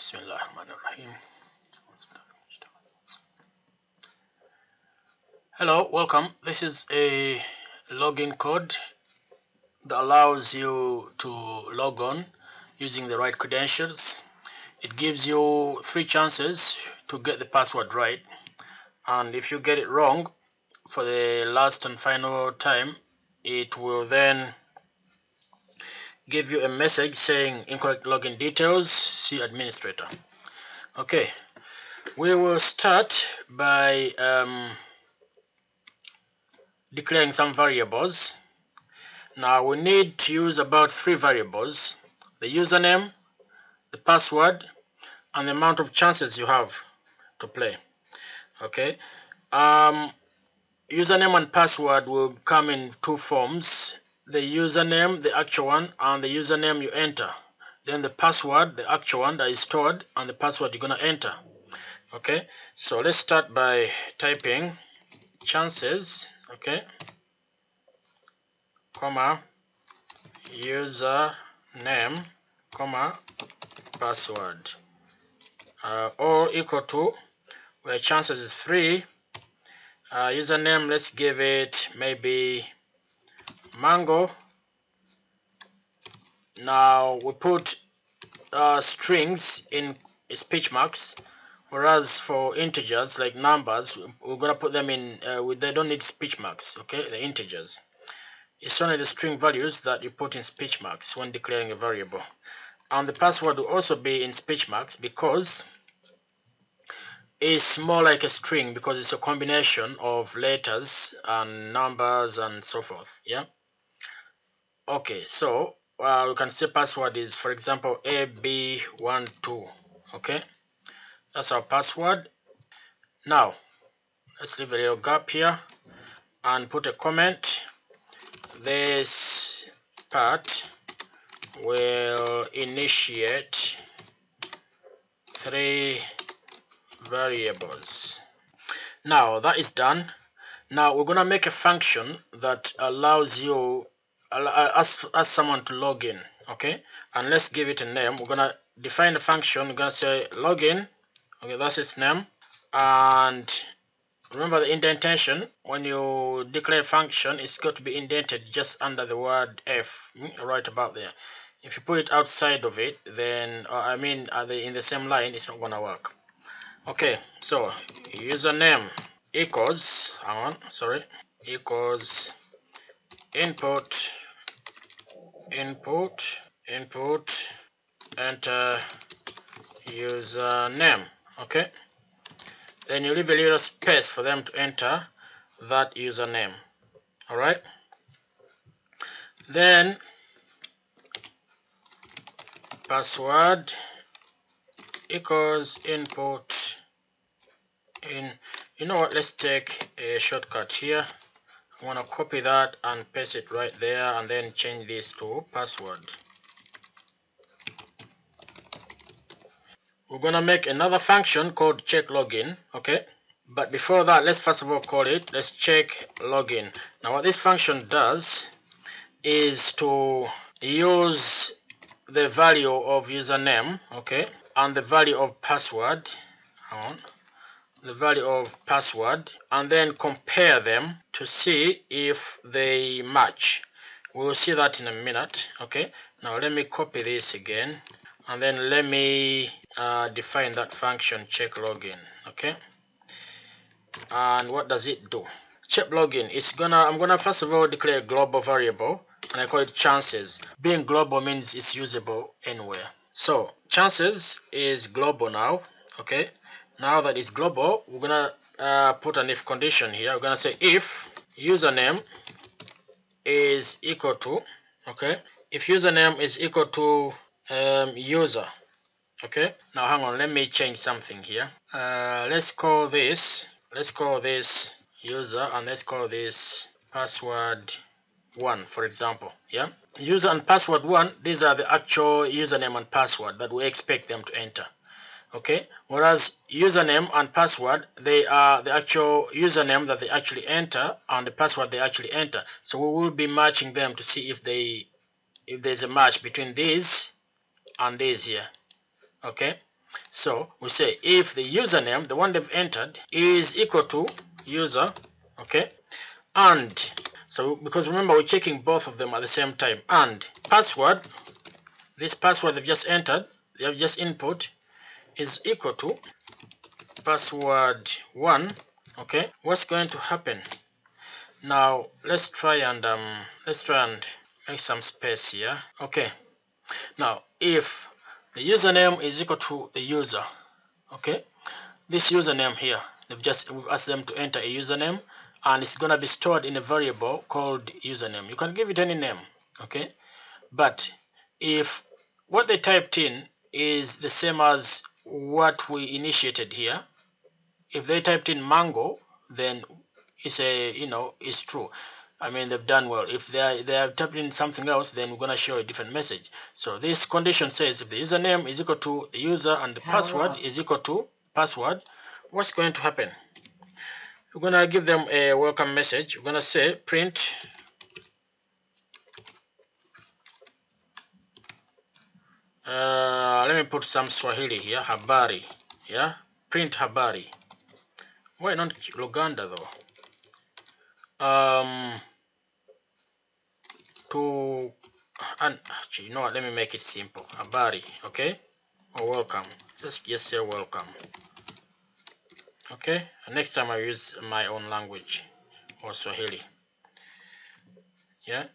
Bismillahirrahmanirrahim. Hello, welcome. This is a login code that allows you to log on using the right credentials. It gives you 3 chances to get the password right, and if you get it wrong for the last and final time, it will then give you a message saying incorrect login details, see administrator. Okay, we will start by declaring some variables. Now we need to use about 3 variables: the username, the password, and the amount of chances you have to play. Okay, username and password will come in 2 forms: the username, the actual one, and the username you enter, then the password, the actual one that is stored, and the password you're going to enter. Okay, so let's start by typing chances, okay, comma, username, comma, password, all equal to, where chances is 3. Username, let's give it maybe mango. Now we put strings in speech marks, whereas for integers like numbers, we're gonna put them in they don't need speech marks. Okay, the integers, it's only the string values that you put in speech marks when declaring a variable. And the password will also be in speech marks because it's more like a string, because it's a combination of letters and numbers and so forth. Yeah. Okay, so you can say password is, for example, AB12. Okay, that's our password. Now let's leave a little gap here and put a comment. This part will initiate 3 variables. Now that is done. Now we're gonna make a function that allows you ask someone to log in. Okay, and let's give it a name. We're gonna define the function. We're gonna say login. Okay, that's its name. And remember the indentation. When you declare a function, it's got to be indented just under the word F, right about there. If you put it outside of it, then in the same line, it's not gonna work. Okay, so username equals, equals input, enter username. Okay, then you leave a little space for them to enter that username. All right, then password equals input in. You know what, let's take a shortcut here. I want to copy that and paste it right there, and then change this to password. We're gonna make another function called check login. Okay, but before that, let's first of all let's check login. Now what this function does is to use the value of username, okay, and the value of password, and then compare them to see if they match. We will see that in a minute. Okay, now let me copy this again, and then let me define that function check login. Okay, and what does it do? Check login is I'm gonna first of all declare a global variable, and I call it chances. Being global means it's usable anywhere. So chances is global now. Okay, now that it's global, we're gonna put an if condition here. We're gonna say if username is equal to, okay, if username is equal to user. Okay, now hang on, let me change something here. Let's call this user, and let's call this password 1, for example. Yeah, user and password 1, these are the actual username and password that we expect them to enter. Okay, whereas username and password, they are the actual username that they actually enter and the password they actually enter. So we will be matching them to see if there's a match between these and these here. Okay, So we say if the username, the one they've entered, is equal to user, okay, and so because remember we're checking both of them at the same time, and password, this password they've just entered, they have just input, is equal to password 1, okay, what's going to happen? Now let's try and make some space here. Okay, now if the username is equal to the user, okay, this username here, we've asked them to enter a username, and it's gonna be stored in a variable called username. You can give it any name, okay, but if what they typed in is the same as what we initiated here, if they typed in mango, then it's it's true. I mean, they've done well. If they have typed in something else, then we're gonna show a different message. So this condition says if the username is equal to the user and the password is equal to password, what's going to happen? We're gonna give them a welcome message. We're gonna say print let me put some Swahili here, habari. Yeah, print habari. Why not Luganda though? And actually, you know what, let me make it simple. Habari, okay, or welcome. Let's just say welcome. Okay, and next time I use my own language or Swahili. Yeah,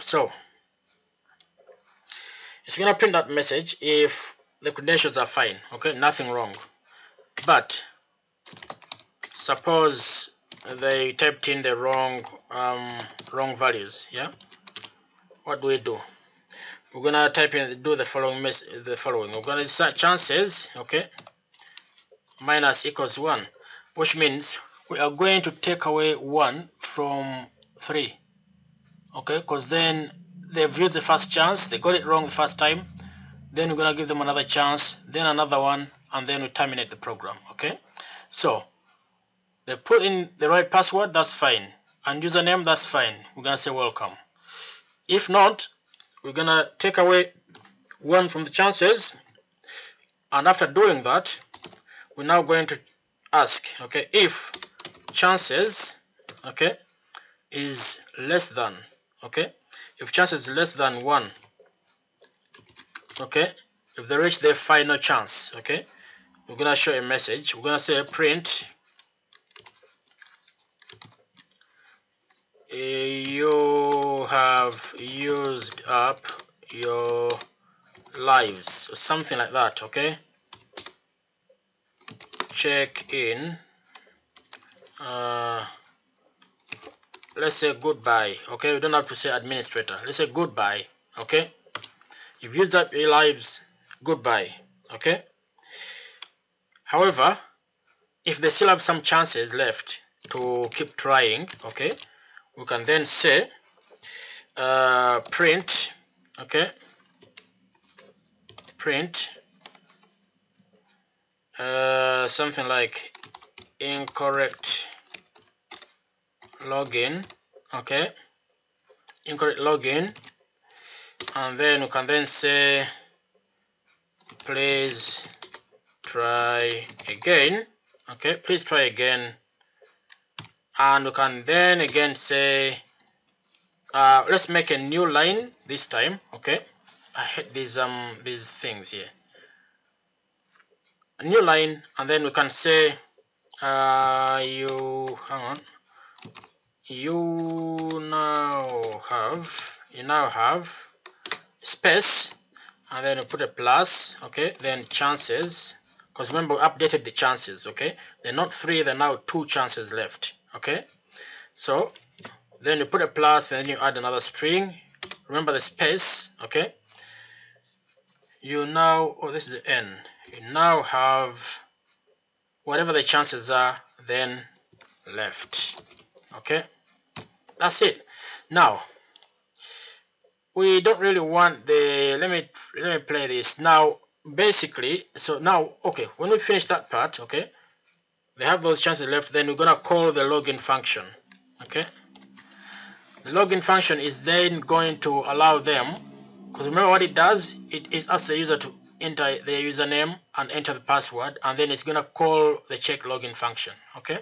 so it's gonna print that message if the credentials are fine, okay, nothing wrong. But suppose they typed in the wrong values, yeah, what do we do? We're gonna do the following we're gonna set chances, okay, minus equals 1, which means we are going to take away 1 from 3, okay, because then they've used the first chance, they got it wrong the first time, then we're gonna give them another chance, then another one, and then we terminate the program, okay. So they put in the right password, that's fine, and username, that's fine. We're gonna say welcome. If not, we're gonna take away 1 from the chances, and after doing that, we're now going to ask, okay, if chances, okay, is less than, okay, if chances is less than 1, okay, if they reach their final chance, okay, we're gonna show a message. We're gonna say print you have used up your lives, or something like that, okay. Check in, let's say goodbye, okay, we don't have to say administrator, let's say goodbye, okay, you've used up your lives, goodbye, okay. However, if they still have some chances left to keep trying, okay, we can then say print, okay, print something like incorrect login, okay, incorrect login, and then we can then say please try again, okay, please try again, and we can then again say let's make a new line this time, okay. I hate these things here. A new line, and then we can say you now have space, and then we put a plus, okay, then chances, because remember we updated the chances, okay, they're not 3, they're now 2 chances left, okay. So then you put a plus, and then you add another string, remember the space, okay. You now, this is the n, you now have whatever the chances are then left, okay. That's it. Now we don't really want the, let me play this now. Basically, so now, okay, when we finish that part, okay, they have those chances left, then we're gonna call the login function, okay. The login function is then going to allow them, because remember what it does, it asks the user to enter their username and enter the password, and then it's going to call the check login function. Okay,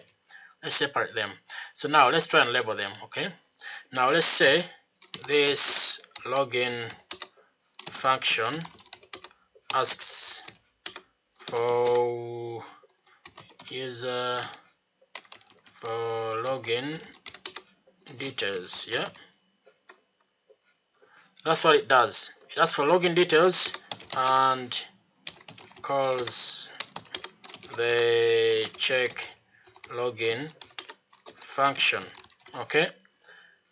let's separate them. So now let's try and label them. Okay, now let's say this login function asks for user for login details. Yeah, that's what it does. It asks for login details and calls the check login function. Okay,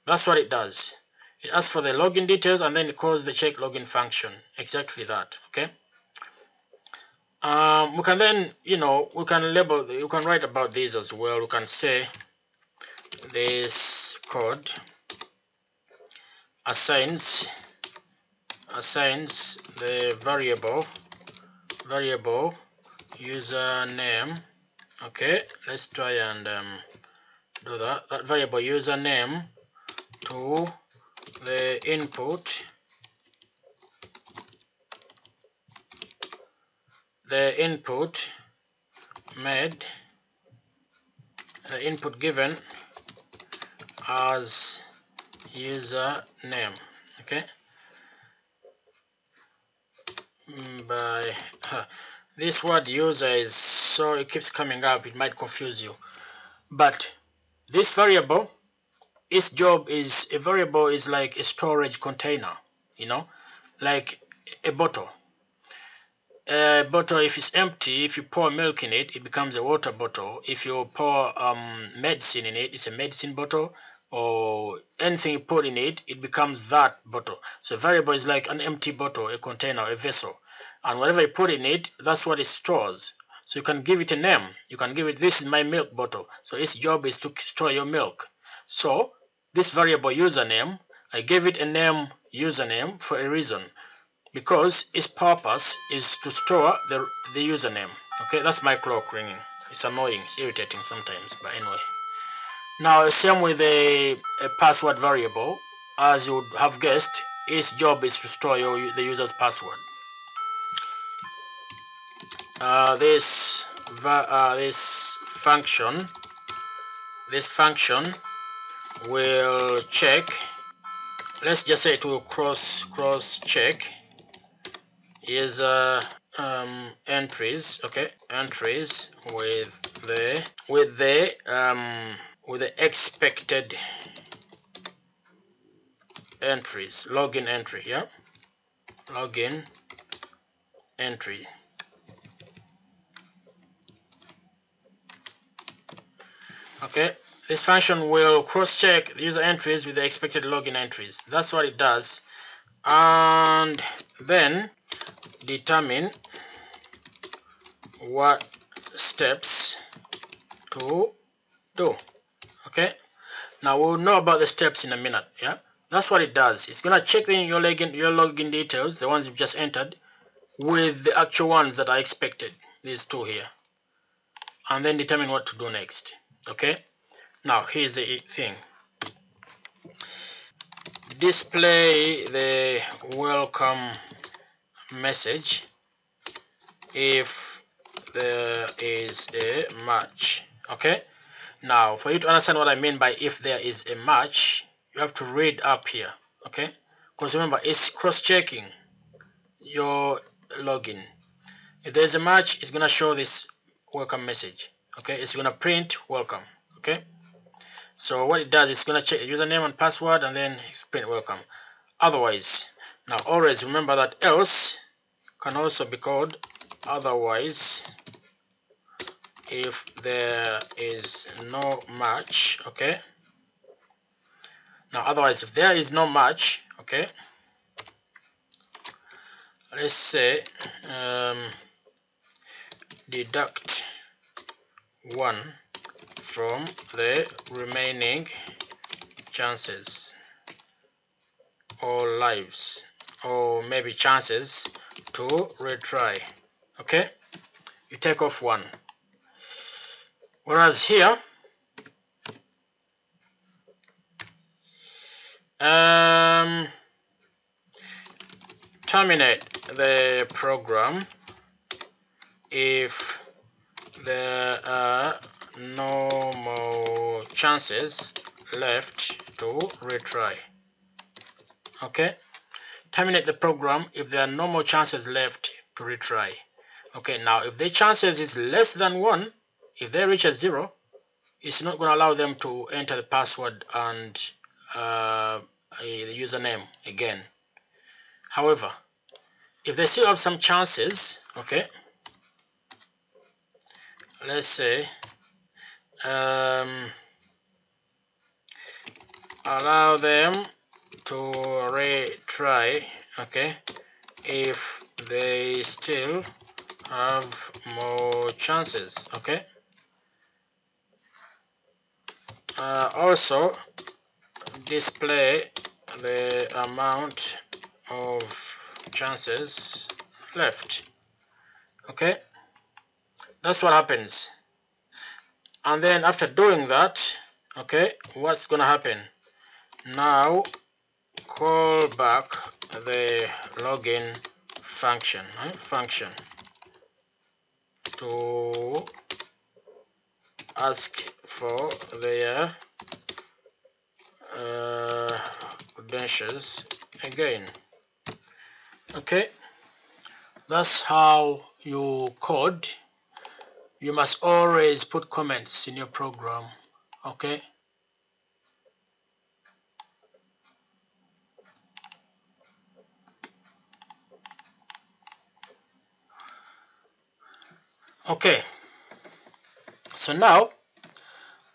that's what it does. It asks for the login details and then it calls the check login function. Exactly that. Okay. We can then, we can label, you can write about this as well. We can say this code assigns the variable username. Okay, let's try and do that variable username to the input made, the input given as username. Okay, by this word user is so it keeps coming up, it might confuse you, but this variable, its job is, a variable is like a storage container, like a bottle. A bottle, if it's empty, if you pour milk in it, it becomes a water bottle. If you pour medicine in it, it's a medicine bottle, or anything you put in it, it becomes that bottle. So a variable is like an empty bottle, a container, a vessel, and whatever you put in it, that's what it stores. So you can give it a name. You can give it, this is my milk bottle, so its job is to store your milk. So this variable username, I gave it a name username for a reason, because its purpose is to store the username. Okay, that's my clock ringing. It's annoying, it's irritating sometimes, but anyway. Now same with a password variable. As you would have guessed, its job is to store the user's password. This function will check, let's just say it will cross check is entries. Okay, entries with the expected entries, login entry. Yeah, login entry. Okay, this function will cross-check the user entries with the expected login entries. That's what it does, and then determine what steps to do. Okay, now we'll know about the steps in a minute. Yeah, that's what it does. It's gonna check your login details, the ones you've just entered, with the actual ones that are expected, these two here, and then determine what to do next. Okay, now here's the thing. Display the welcome message if there is a match. Okay, now for you to understand what I mean by if there is a match, you have to read up here. Okay, because remember, it's cross-checking your login. If there's a match, it's gonna show this welcome message. Okay, it's gonna print welcome. Okay, so what it does, it's gonna check the username and password and then it's print welcome. Otherwise, now always remember that else can also be called otherwise if there is no match. Okay, now otherwise if there is no match, okay, let's say deduct 1 from the remaining chances or lives, or maybe chances to retry. Okay, you take off 1. Whereas here terminate the program if there are no more chances left to retry. Okay, terminate the program if there are no more chances left to retry. Okay, now if the chances is less than 1, if they reach a 0, it's not going to allow them to enter the password and the username again. However, if they still have some chances, okay, let's say allow them to retry, okay, if they still have more chances, okay. Also display the amount of chances left. Okay, that's what happens. And then after doing that, okay, what's gonna happen now? Call back the login function to ask for their credentials again. Okay, that's how you code. You must always put comments in your program. Okay, so now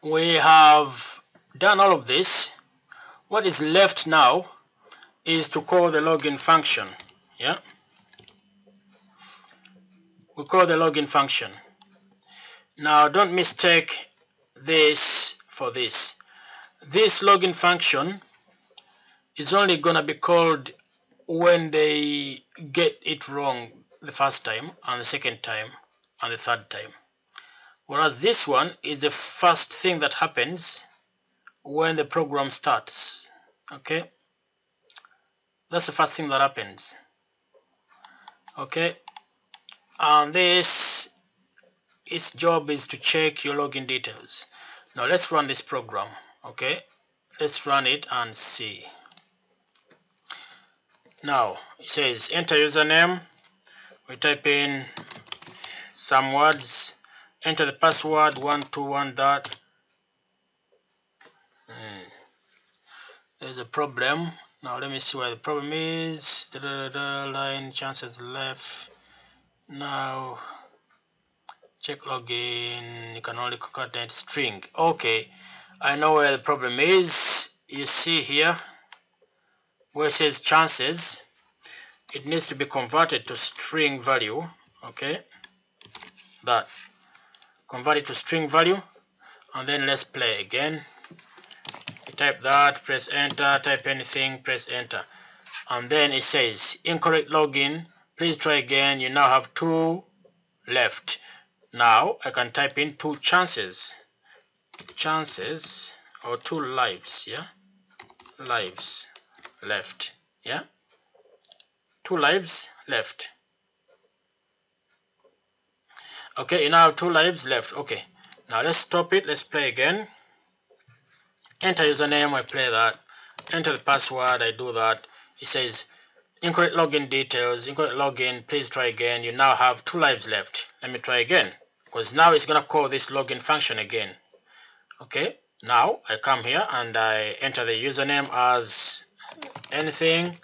we have done all of this. What is left now is to call the login function. Yeah, we call the login function. Now don't mistake this for this. This login function is only gonna be called when they get it wrong the first time and the second time and the third time. Whereas this one is the first thing that happens when the program starts. Okay, that's the first thing that happens. Okay, and its job is to check your login details. Now let's run this program. Okay, let's run it and see. Now it says enter username. We type in some words, enter the password 121 that. There's a problem. Now let me see where the problem is. Line chances left. Now check login. You can only concatenate string. Okay, I know where the problem is. You see here where it says chances, it needs to be converted to string value. Okay, that convert it to string value, and then let's play again. You type that, press enter, type anything, press enter, and then it says incorrect login, please try again. You now have 2 left. Now I can type in 2 chances or 2 lives. Yeah, lives left. Yeah, 2 lives left. Okay, you now have 2 lives left. Okay, now let's stop it. Let's play again. Enter username, I play that. Enter the password, I do that. It says incorrect login details, incorrect login, please try again. You now have 2 lives left. Let me try again, because now it's gonna call this login function again. Okay, now I come here and I enter the username as anything.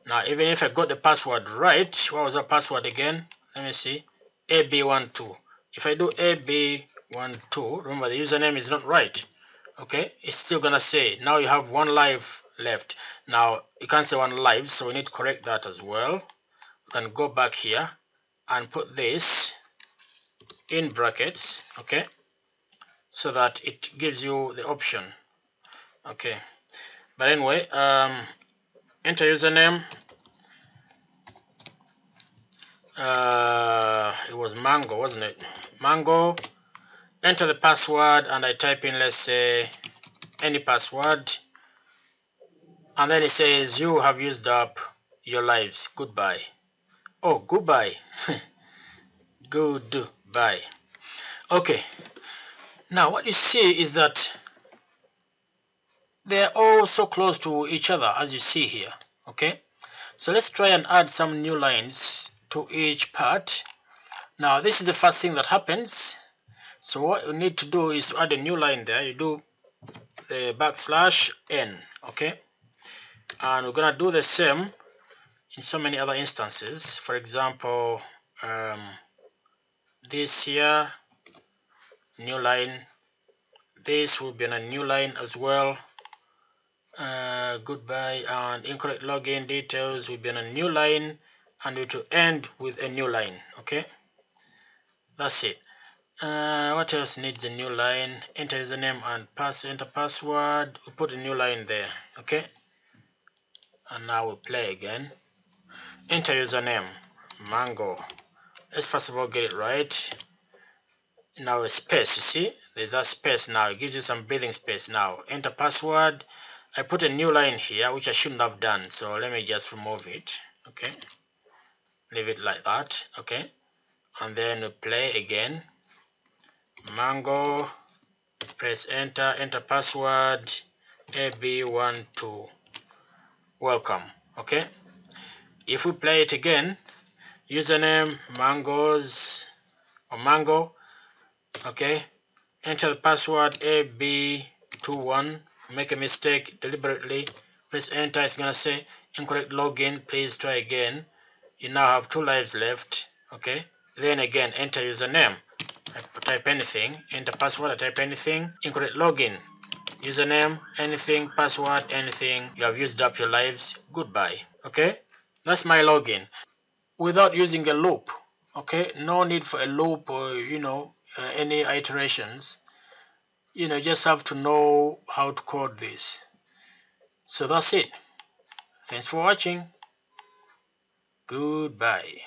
Now even if I got the password right, what was the password again? Let me see, AB12. If I do AB12, remember the username is not right. Okay, it's still gonna say now you have 1 live left. Now you can't say 1 live, so we need to correct that as well. We can go back here and put this in brackets, okay, so that it gives you the option. Okay, but anyway, enter username. It was Mango, wasn't it? Mango. Enter the password and I type in, let's say, any password, and then it says you have used up your lives. Goodbye. Oh, goodbye. Goodbye. Okay. Now what you see is that they're all so close to each other as you see here. Okay. So let's try and add some new lines to each part. Now this is the first thing that happens. So what you need to do is to add a new line there. You do the \n, okay? And we're gonna do the same in so many other instances. For example, this here, new line. This will be on a new line as well. Goodbye, and incorrect login details will be on a new line, and it will end with a new line. Okay, that's it. What else needs a new line? Enter username and enter password. We put a new line there. Okay, and now we play again. Enter username mango. Let's first of all get it right. Now a space, you see, there's that space now. It gives you some breathing space. Now enter password. I put a new line here which I shouldn't have done, so let me just remove it. Okay, leave it like that. Okay, and then we play again. Mango, press enter, enter password AB12. Welcome. Okay, if we play it again, username mangoes or mango. Okay, enter the password AB21. Make a mistake deliberately, press enter. It's gonna say incorrect login, please try again. You now have 2 lives left. Okay, then again enter username. I type anything, enter password, I type anything. Incorrect login, username, anything, password, anything. You have used up your lives. Goodbye. Okay, that's my login without using a loop. Okay, no need for a loop or any iterations. Just have to know how to code this. So that's it. Thanks for watching. Goodbye.